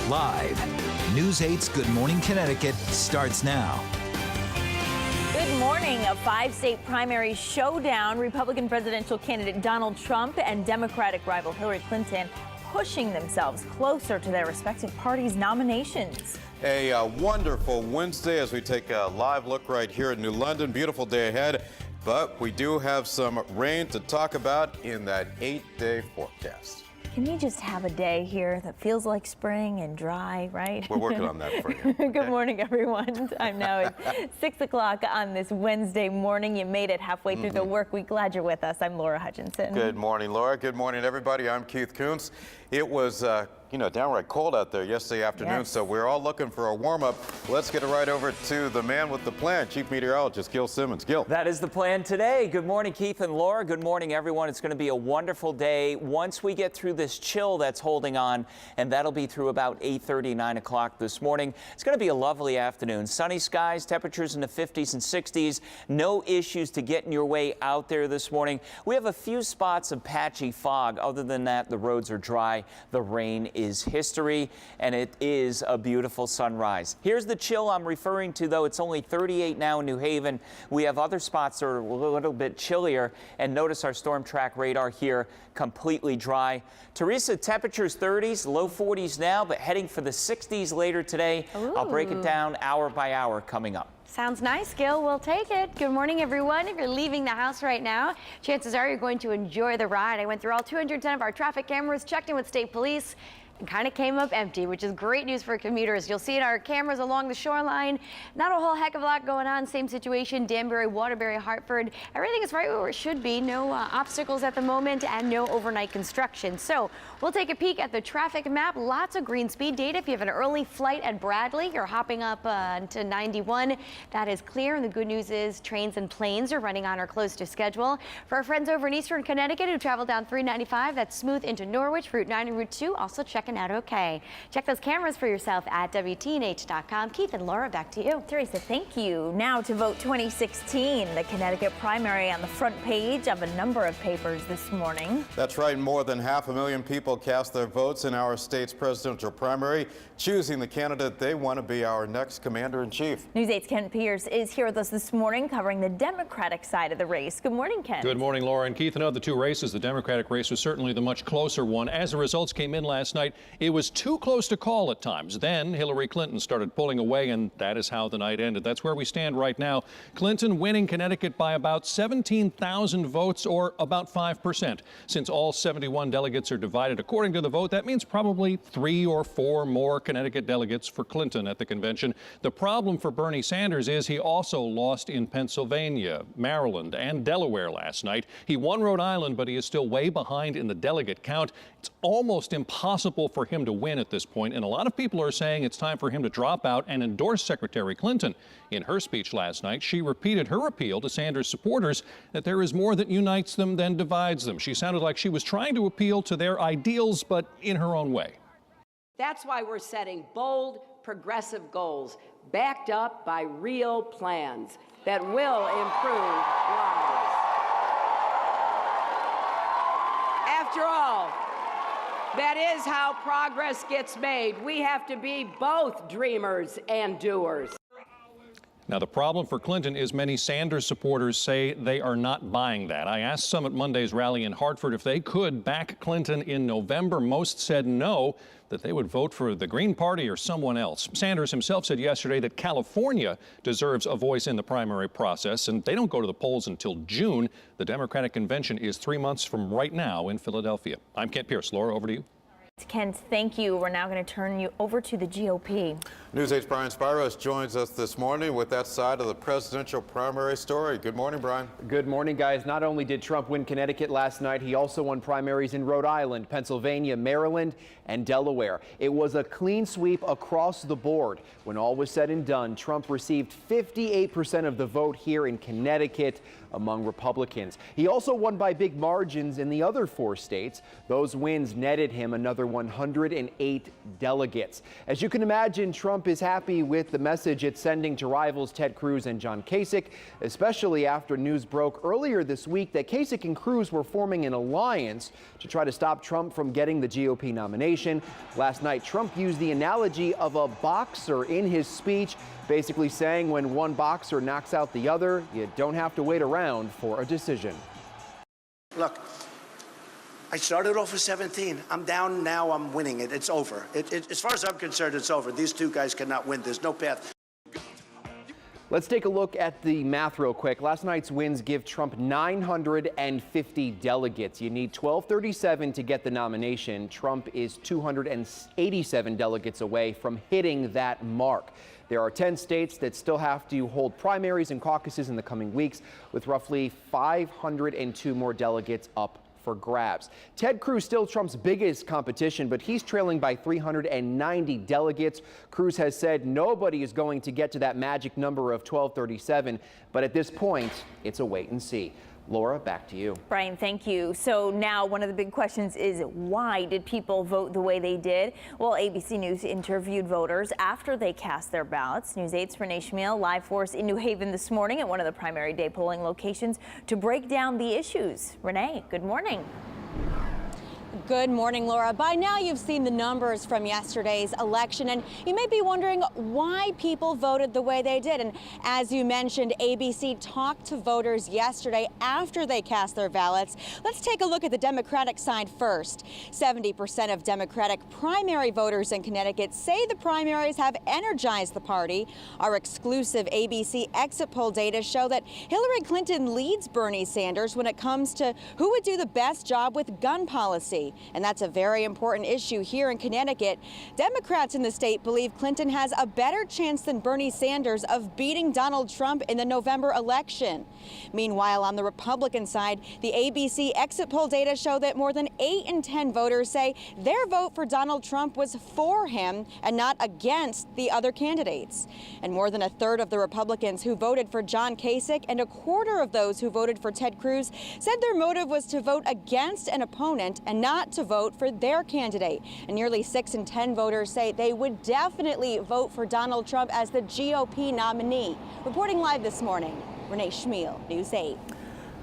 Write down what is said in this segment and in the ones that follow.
Live, News 8's Good Morning Connecticut starts now. Good morning. A five-state primary showdown. Republican presidential candidate Donald Trump and Democratic rival Hillary Clinton pushing themselves closer to their respective parties' nominations. A wonderful Wednesday as we take a live look right here at New London. Beautiful day ahead, but we do have some rain to talk about in that 8-day forecast. Can we just have a day here that feels like spring and dry, right? We're working on that for you. Okay? Good morning, everyone. Time now is 6 o'clock on this Wednesday morning. You made it halfway through the work week. Glad you're with us. I'm Laura Hutchinson. Good morning, Laura. Good morning, everybody. I'm Keith Kuntz. It was, downright cold out there yesterday afternoon, so we're all looking for a warm-up. Let's get it right over to the man with the plan, Chief Meteorologist Gil Simmons. Gil. That is the plan today. Good morning, Keith and Laura. Good morning, everyone. It's going to be a wonderful day once we get through this chill that's holding on, and that'll be through about 8:30, 9 o'clock this morning. It's going to be a lovely afternoon. Sunny skies, temperatures in the 50s and 60s. No issues to getting your way out there this morning. We have a few spots of patchy fog. Other than that, the roads are dry. The rain is history, and it is a beautiful sunrise. Here's the chill I'm referring to, though. It's only 38 now in New Haven. We have other spots that are a little bit chillier, and notice our storm track radar here completely dry. Teresa, temperatures 30s, low 40s now, but heading for the 60s later today. Ooh. I'll break it down hour by hour coming up. Sounds nice, Gil. We'll take it. Good morning, everyone. If you're leaving the house right now, chances are you're going to enjoy the ride. I went through all 210 of our traffic cameras, checked in with state police, and kind of came up empty, which is great news for commuters. You'll see in our cameras along the shoreline, not a whole heck of a lot going on. Same situation, Danbury, Waterbury, Hartford. Everything is right where it should be. No obstacles at the moment and no overnight construction. So we'll take a peek at the traffic map. Lots of green speed data. If you have an early flight at Bradley, you're hopping up to 91. That is clear. And the good news is trains and planes are running on or close to schedule. For our friends over in Eastern Connecticut who travel down 395, that's smooth into Norwich, Route 9 and Route 2. Also checking out okay. Check those cameras for yourself at WTNH.com. Keith and Laura, back to you. Teresa, thank you. Now to vote 2016, the Connecticut primary on the front page of a number of papers this morning. That's right. More than 500,000 people cast their votes in our state's presidential primary, choosing the candidate they want to be our next commander-in-chief. News 8's Ken Pierce is here with us this morning covering the Democratic side of the race. Good morning, Ken. Good morning, Laura and Keith. And of the two races, the Democratic race was certainly the much closer one. As the results came in last night, it was too close to call at times. Then Hillary Clinton started pulling away, and that is how the night ended. That's where we stand right now. Clinton winning Connecticut by about 17,000 votes, or about 5%. Since all 71 delegates are divided according to the vote, that means probably 3 or 4 more Connecticut delegates for Clinton at the convention. The problem for Bernie Sanders is he also lost in Pennsylvania, Maryland, and Delaware last night. He won Rhode Island, but he is still way behind in the delegate count. It's almost impossible for him to win at this point, and a lot of people are saying it's time for him to drop out and endorse Secretary Clinton. In her speech last night, she repeated her appeal to Sanders supporters that there is more that unites them than divides them. She sounded like she was trying to appeal to their ideals, but in her own way. That's why we're setting bold, progressive goals backed up by real plans that will improve lives. After all, that is how progress gets made. We have to be both dreamers and doers. Now, the problem for Clinton is many Sanders supporters say they are not buying that. I asked some at Monday's rally in Hartford if they could back Clinton in November. Most said no, that they would vote for the Green Party or someone else. Sanders himself said yesterday that California deserves a voice in the primary process, and they don't go to the polls until June. The Democratic convention is 3 months from right now in Philadelphia. I'm Kent Pierce. Laura, over to you. Ken, thank you. We're now going to turn you over to the GOP. News 8's Brian Spiros joins us this morning with that side of the presidential primary story. Good morning, Brian. Good morning, guys. Not only did Trump win Connecticut last night, he also won primaries in Rhode Island, Pennsylvania, Maryland, and Delaware. It was a clean sweep across the board. When all was said and done, Trump received 58% of the vote here in Connecticut among Republicans. He also won by big margins in the other 4 states. Those wins netted him another 108 delegates. As you can imagine, Trump Trump is happy with the message it's sending to rivals Ted Cruz and John Kasich, especially after news broke earlier this week that Kasich and Cruz were forming an alliance to try to stop Trump from getting the GOP nomination. Last night, Trump used the analogy of a boxer in his speech, basically saying when one boxer knocks out the other, you don't have to wait around for a decision. Look, I started off with 17. I'm down now. I'm winning it. It's over. As far as I'm concerned, it's over. These two guys cannot win. There's no path. Let's take a look at the math real quick. Last night's wins give Trump 950 delegates. You need 1237 to get the nomination. Trump is 287 delegates away from hitting that mark. There are 10 states that still have to hold primaries and caucuses in the coming weeks, with roughly 502 more delegates up for grabs. Ted Cruz still Trump's biggest competition, but he's trailing by 390 delegates. Cruz has said nobody is going to get to that magic number of 1237, but at this point, it's a wait and see. Laura, back to you. Brian, thank you. So now one of the big questions is, why did people vote the way they did? Well, ABC News interviewed voters after they cast their ballots. News 8's Renee Schmiel live for us in New Haven this morning at one of the primary day polling locations to break down the issues. Renee, good morning. Good morning, Laura. By now you've seen the numbers from yesterday's election, and you may be wondering why people voted the way they did. And as you mentioned, ABC talked to voters yesterday after they cast their ballots. Let's take a look at the Democratic side first. 70% of Democratic primary voters in Connecticut say the primaries have energized the party. Our exclusive ABC exit poll data show that Hillary Clinton leads Bernie Sanders when it comes to who would do the best job with gun policy. And that's a very important issue here in Connecticut. Democrats in the state believe Clinton has a better chance than Bernie Sanders of beating Donald Trump in the November election. Meanwhile, on the Republican side, the ABC exit poll data show that more than 8 in 10 voters say their vote for Donald Trump was for him and not against the other candidates. And more than a third of the Republicans who voted for John Kasich and a quarter of those who voted for Ted Cruz said their motive was to vote against an opponent and not to vote for their candidate. And nearly 6 in 10 voters say they would definitely vote for Donald Trump as the GOP nominee. Reporting live this morning, Renee Schmiel, News 8.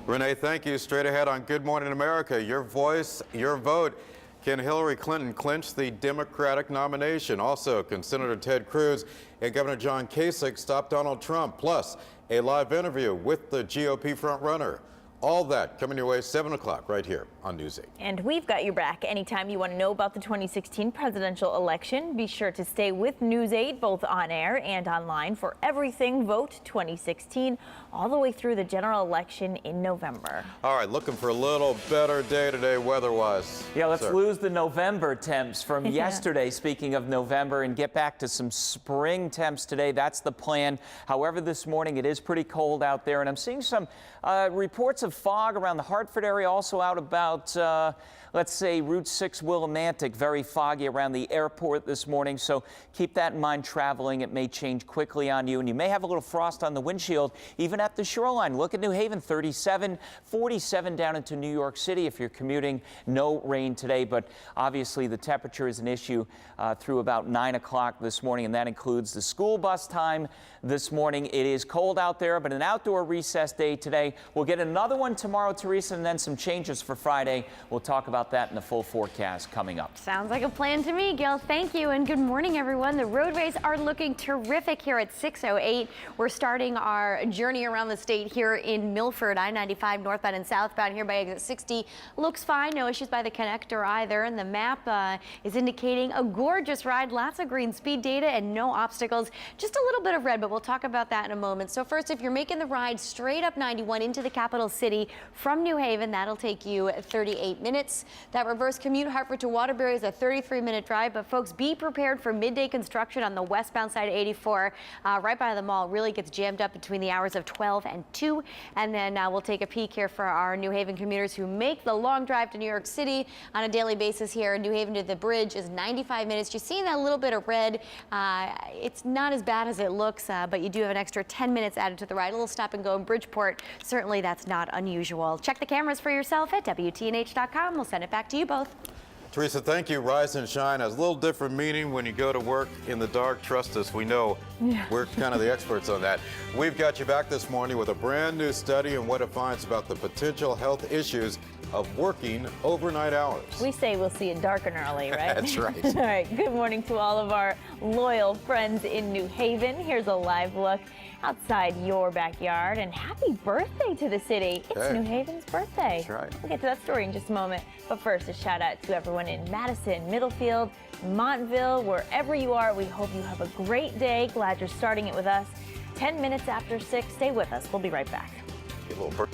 Renee, thank you. Straight ahead on Good Morning America. Your voice, your vote. Can Hillary Clinton clinch the Democratic nomination? Also, can Senator Ted Cruz and Governor John Kasich stop Donald Trump? Plus, a live interview with the GOP frontrunner. All that coming your way 7 o'clock right here on News 8. And we've got your back anytime you want to know about the 2016 presidential election. Be sure to stay with News 8 both on air and online for everything Vote 2016 all the way through the general election in November. All right, looking for a little better day today weather-wise. Yeah, let's lose the November temps from yesterday, speaking of November, and get back to some spring temps today. That's the plan. However, this morning it is pretty cold out there, and I'm seeing some reports of fog around the Hartford area, also out about, let's say, Route 6 Willimantic, very foggy around the airport this morning. So keep that in mind traveling. It may change quickly on you, and you may have a little frost on the windshield, even at the shoreline. Look at New Haven, 37, 47 down into New York City if you're commuting. No rain today, but obviously the temperature is an issue through about 9 o'clock this morning, and that includes the school bus time this morning. It is cold out there, but an outdoor recess day today. We'll get another one tomorrow, Teresa, and then some changes for Friday. We'll talk about that in the full forecast coming up. Sounds like a plan to me, Gil. Thank you, and good morning, everyone. The roadways are looking terrific here at 6:08. We're starting our journey around the state here in Milford. I-95 northbound and southbound here by exit 60 looks fine. No issues by the connector either, and the map is indicating a gorgeous ride. Lots of green speed data and no obstacles. Just a little bit of red, but we'll talk about that in a moment. So first, if you're making the ride straight up 91 into the capital city from New Haven, that'll take you 38 minutes. That reverse commute, Hartford to Waterbury, is a 33-minute drive, but folks, be prepared for midday construction on the westbound side of 84 right by the mall. Really gets jammed up between the hours of 12 and 2. And then we'll take a peek here for our New Haven commuters who make the long drive to New York City on a daily basis here. New Haven to the bridge is 95 minutes. You're seeing that little bit of red. It's not as bad as it looks, but you do have an extra 10 minutes added to the ride. A little stop and go in Bridgeport. Certainly that's not unusual. Check the cameras for yourself at WTNH.com. We'll send it back to you both. Teresa, thank you. Rise and shine has a little different meaning when you go to work in the dark. Trust us, we know. We're kind of the experts on that. We've got you back this morning with a brand new study and what it finds about the potential health issues of working overnight hours. We say we'll see it dark and early, right? That's right. All right, good morning to all of our loyal friends in New Haven. Here's a live look outside your backyard, and happy birthday to the city. It's New Haven's birthday. That's right. We'll get to that story in just a moment. But first, a shout out to everyone in Madison, Middlefield, Montville, wherever you are. We hope you have a great day. Glad you're starting it with us. 10 minutes after 6. Stay with us. We'll be right back. Get a little